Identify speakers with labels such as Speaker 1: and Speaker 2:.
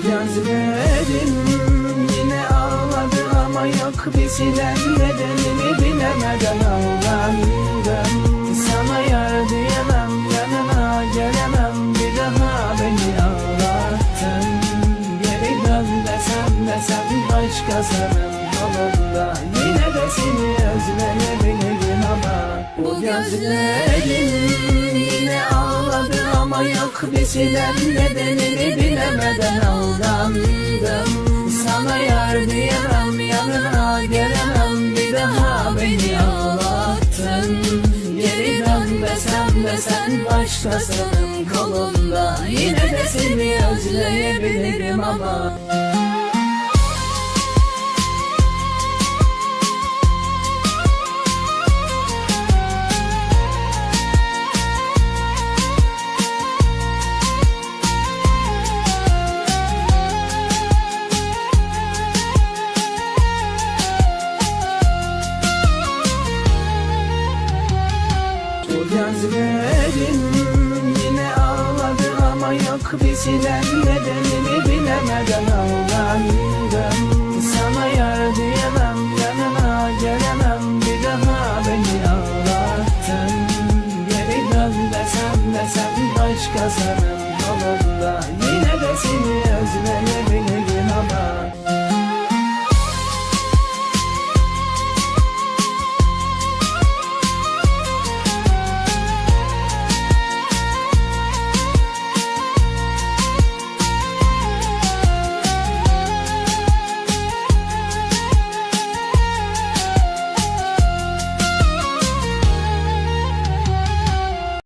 Speaker 1: Gözlerim yine ağladı ama yok bir silen, nedenini bilemeden aldandım. Sana yar diyemem, yanına gelemem, bir daha beni ağlattın. Geri dön desem başkasının yolunda, yine de seni özleyebilirim ama bu gözlerim yine ağladı ama yok bir silen, nedenini bilemeden aldandım. Sana yar diyemem, yanına gelemem, bir daha beni ağlattın. Geri dön desem başkasının kolunda, yine de seni özleyebilirim ama gözlerim yine ağladı ama yok bir silen, nedenini bilemeden aldandım. Sana yar diyemem, yanına gelemem, bir daha beni ağlattın. Geri dön desem başkasının